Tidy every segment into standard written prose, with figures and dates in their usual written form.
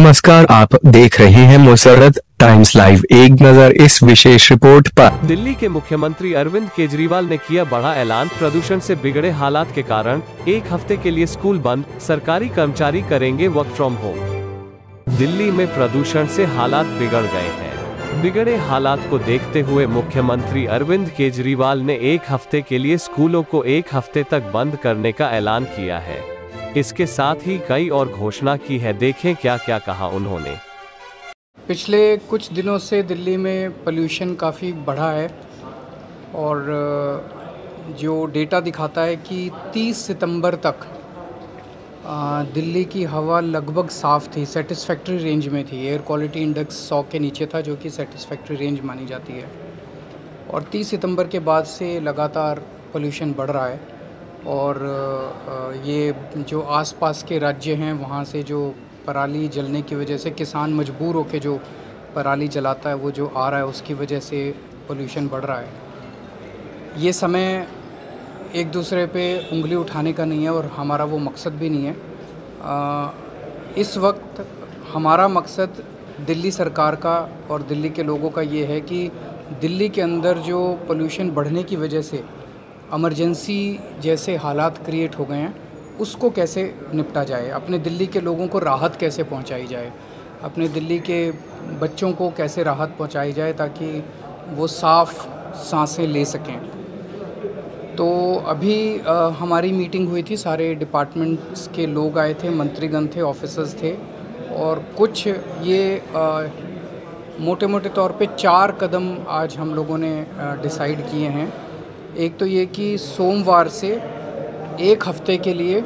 नमस्कार, आप देख रहे हैं मुसर्रत टाइम्स लाइव। एक नजर इस विशेष रिपोर्ट पर। दिल्ली के मुख्यमंत्री अरविंद केजरीवाल ने किया बड़ा ऐलान। प्रदूषण से बिगड़े हालात के कारण एक हफ्ते के लिए स्कूल बंद, सरकारी कर्मचारी करेंगे वर्क फ्रॉम होम। दिल्ली में प्रदूषण से हालात बिगड़ गए हैं। बिगड़े हालात को देखते हुए मुख्यमंत्री अरविंद केजरीवाल ने एक हफ्ते के लिए स्कूलों को एक हफ्ते तक बंद करने का ऐलान किया है। इसके साथ ही कई और घोषणा की है। देखें क्या क्या कहा उन्होंने। पिछले कुछ दिनों से दिल्ली में पोल्यूशन काफ़ी बढ़ा है और जो डेटा दिखाता है कि 30 सितंबर तक दिल्ली की हवा लगभग साफ़ थी, सेटिस्फैक्ट्री रेंज में थी। एयर क्वालिटी इंडेक्स 100 के नीचे था, जो कि सेटिस्फैक्ट्री रेंज मानी जाती है। और 30 सितंबर के बाद से लगातार पोल्यूशन बढ़ रहा है और ये जो आसपास के राज्य हैं वहाँ से जो पराली जलने की वजह से किसान मजबूर होकर जो पराली जलाता है वो जो आ रहा है, उसकी वजह से पोल्यूशन बढ़ रहा है। ये समय एक दूसरे पे उंगली उठाने का नहीं है और हमारा वो मकसद भी नहीं है। इस वक्त हमारा मकसद दिल्ली सरकार का और दिल्ली के लोगों का ये है कि दिल्ली के अंदर जो पोल्यूशन बढ़ने की वजह से इमरजेंसी जैसे हालात क्रिएट हो गए हैं, उसको कैसे निपटा जाए, अपने दिल्ली के लोगों को राहत कैसे पहुंचाई जाए, अपने दिल्ली के बच्चों को कैसे राहत पहुंचाई जाए ताकि वो साफ़ सांसें ले सकें। तो अभी हमारी मीटिंग हुई थी, सारे डिपार्टमेंट्स के लोग आए थे, मंत्रीगण थे, ऑफिसर्स थे और कुछ ये मोटे मोटे तौर पे 4 कदम आज हम लोगों ने डिसाइड किए हैं। एक तो ये कि सोमवार से एक हफ्ते के लिए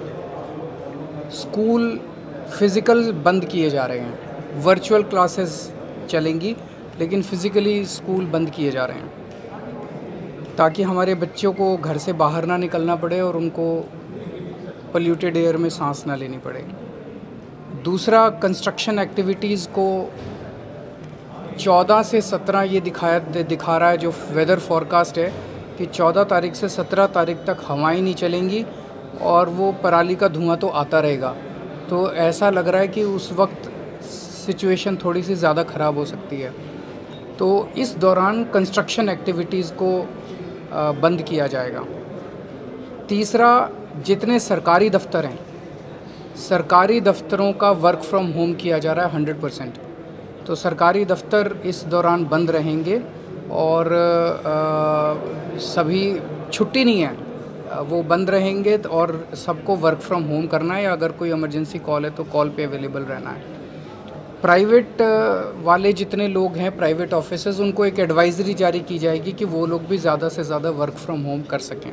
स्कूल फिज़िकल बंद किए जा रहे हैं। वर्चुअल क्लासेस चलेंगी लेकिन फ़िज़िकली स्कूल बंद किए जा रहे हैं ताकि हमारे बच्चों को घर से बाहर ना निकलना पड़े और उनको पोल्यूटेड एयर में सांस ना लेनी पड़े। दूसरा, कंस्ट्रक्शन एक्टिविटीज़ को 14 से 17 ये दिखा रहा है जो वेदर फॉरकास्ट है कि 14 तारीख से 17 तारीख तक हवाएं नहीं चलेंगी और वो पराली का धुआं तो आता रहेगा। तो ऐसा लग रहा है कि उस वक्त सिचुएशन थोड़ी सी ज़्यादा ख़राब हो सकती है। तो इस दौरान कंस्ट्रक्शन एक्टिविटीज़ को बंद किया जाएगा। तीसरा, जितने सरकारी दफ्तर हैं, सरकारी दफ्तरों का वर्क फ्रॉम होम किया जा रहा है 100%। तो सरकारी दफ्तर इस दौरान बंद रहेंगे और सभी छुट्टी नहीं है, वो बंद रहेंगे और सबको वर्क फ्रॉम होम करना है या अगर कोई इमरजेंसी कॉल है तो कॉल पे अवेलेबल रहना है। प्राइवेट वाले जितने लोग हैं, प्राइवेट ऑफिसर्स, उनको एक एडवाइजरी जारी की जाएगी कि वो लोग भी ज़्यादा से ज़्यादा वर्क फ्रॉम होम कर सकें।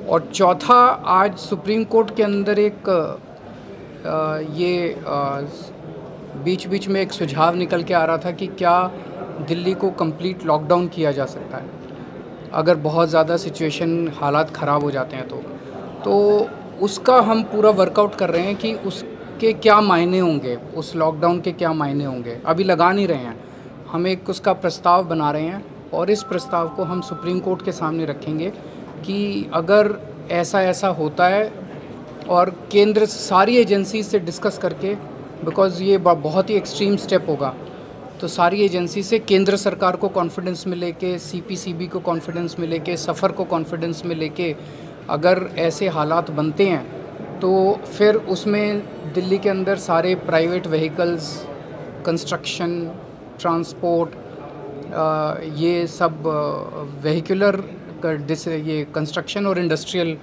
और चौथा, आज सुप्रीम कोर्ट के अंदर एक बीच बीच में एक सुझाव निकल के आ रहा था कि क्या दिल्ली को कंप्लीट लॉकडाउन किया जा सकता है अगर बहुत ज़्यादा सिचुएशन हालात ख़राब हो जाते हैं। तो उसका हम पूरा वर्कआउट कर रहे हैं कि उसके क्या मायने होंगे, उस लॉकडाउन के क्या मायने होंगे। अभी लगा नहीं रहे हैं, हम एक उसका प्रस्ताव बना रहे हैं और इस प्रस्ताव को हम सुप्रीम कोर्ट के सामने रखेंगे कि अगर ऐसा ऐसा होता है और केंद्र सारी एजेंसी से डिस्कस करके, बिकॉज़ ये बहुत ही एक्सट्रीम स्टेप होगा, तो सारी एजेंसी से केंद्र सरकार को कॉन्फिडेंस में लेके, सीपीसीबी को कॉन्फिडेंस में लेके, सफ़र को कॉन्फिडेंस में लेके अगर ऐसे हालात बनते हैं तो फिर उसमें दिल्ली के अंदर सारे प्राइवेट व्हीकल्स, कंस्ट्रक्शन, ट्रांसपोर्ट, ये सब वेहिकुलर ये कंस्ट्रक्शन और इंडस्ट्रियल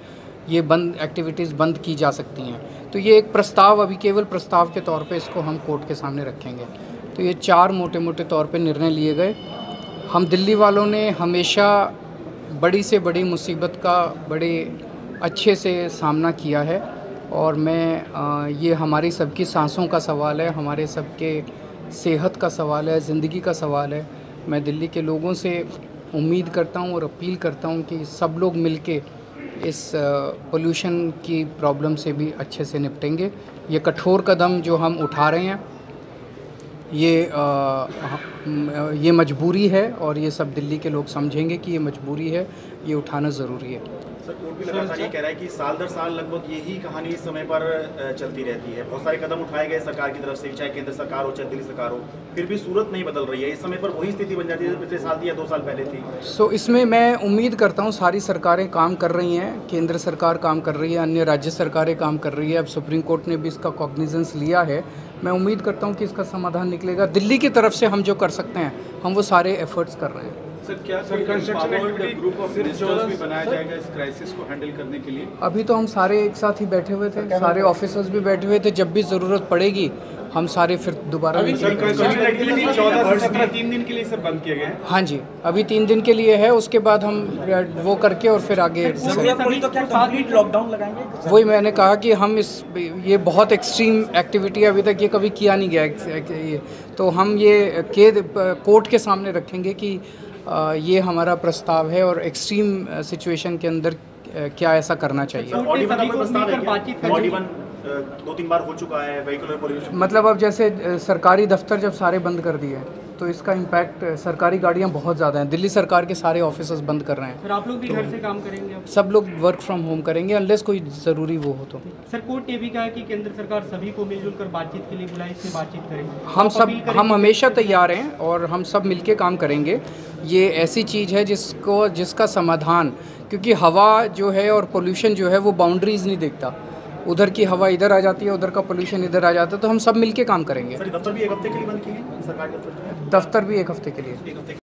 ये एक्टिविटीज़ बंद की जा सकती हैं। तो ये एक प्रस्ताव, अभी केवल प्रस्ताव के तौर पे इसको हम कोर्ट के सामने रखेंगे। तो ये 4 मोटे मोटे तौर पे निर्णय लिए गए। हम दिल्ली वालों ने हमेशा बड़ी से बड़ी मुसीबत का बड़े अच्छे से सामना किया है और ये हमारी सबकी सांसों का सवाल है, हमारे सबके सेहत का सवाल है, ज़िंदगी का सवाल है। मैं दिल्ली के लोगों से उम्मीद करता हूँ और अपील करता हूँ कि सब लोग मिलके इस पोल्यूशन की प्रॉब्लम से भी अच्छे से निपटेंगे। ये कठोर कदम जो हम उठा रहे हैं ये मजबूरी है और ये सब दिल्ली के लोग समझेंगे कि ये मजबूरी है, ये उठाना ज़रूरी है। सर कोर्ट भी लगातार ये कह रहा है कि साल दर साल लगभग यही कहानी इस समय पर चलती रहती है। बहुत सारे कदम उठाए गए सरकार की तरफ से, चाहे केंद्र सरकार हो चाहे दिल्ली सरकार हो, फिर भी सूरत नहीं बदल रही है। इस समय पर वही स्थिति बन जाती है पिछले साल थी या 2 साल पहले थी। इसमें मैं उम्मीद करता हूँ सारी सरकारें काम कर रही हैं, केंद्र सरकार काम कर रही है, अन्य राज्य सरकारें काम कर रही है। अब सुप्रीम कोर्ट ने भी इसका कॉग्निजेंस लिया है। मैं उम्मीद करता हूँ कि इसका समाधान निकलेगा। दिल्ली की तरफ से हम जो कर सकते हैं हम वो सारे एफर्ट्स कर रहे हैं। सर क्या ग्रुप ऑफ मिनिस्टर्स भी बनाया जाएगा इस क्राइसिस को हैंडल करने के लिए? अभी तो हम सारे एक साथ ही बैठे हुए थे, सारे ऑफिसर्स भी बैठे हुए थे। जब भी ज़रूरत पड़ेगी हम सारे फिर दोबारा 14 से 17 3 दिन के लिए सर बंद किए गए हैं। हाँ जी, अभी 3 दिन के लिए है, उसके बाद हम वो करके और फिर आगे लॉकडाउन लगाएंगे। वही मैंने कहा कि हम ये बहुत एक्सट्रीम एक्टिविटी अभी तक ये कभी किया नहीं गया ये, तो हम ये कोर्ट के सामने रखेंगे कि ये हमारा प्रस्ताव है और एक्सट्रीम सिचुएशन के अंदर क्या ऐसा करना चाहिए। ऑडी 2-3 बार हो चुका है वेहिकुलर पोल्यूशन। मतलब अब जैसे सरकारी दफ्तर जब सारे बंद कर दिए तो इसका इम्पैक्ट, सरकारी गाड़ियाँ बहुत ज़्यादा हैं। दिल्ली सरकार के सारे ऑफिसर्स बंद कर रहे हैं। सर आप लोग भी घर से काम करेंगे अब? सब लोग वर्क फ्रॉम होम करेंगे अनलेस कोई ज़रूरी वो हो तो। सर कोर्ट ने भी कहा है कि केंद्र सरकार सभी को मिलजुल कर बातचीत के लिए बुलाई, इससे बातचीत करेंगे। हम हमेशा तैयार हैं और हम सब मिलके काम करेंगे। ये ऐसी चीज़ है जिसका समाधान, क्योंकि हवा जो है और पोल्यूशन जो है वो बाउंड्रीज नहीं देखता। उधर की हवा इधर आ जाती है, उधर का पोल्यूशन इधर आ जाता है, तो हम सब मिलके काम करेंगे। दफ्तर भी 1 हफ्ते के लिए बंद किए सरकारी दफ्तर? दफ्तर भी 1 हफ्ते के लिए।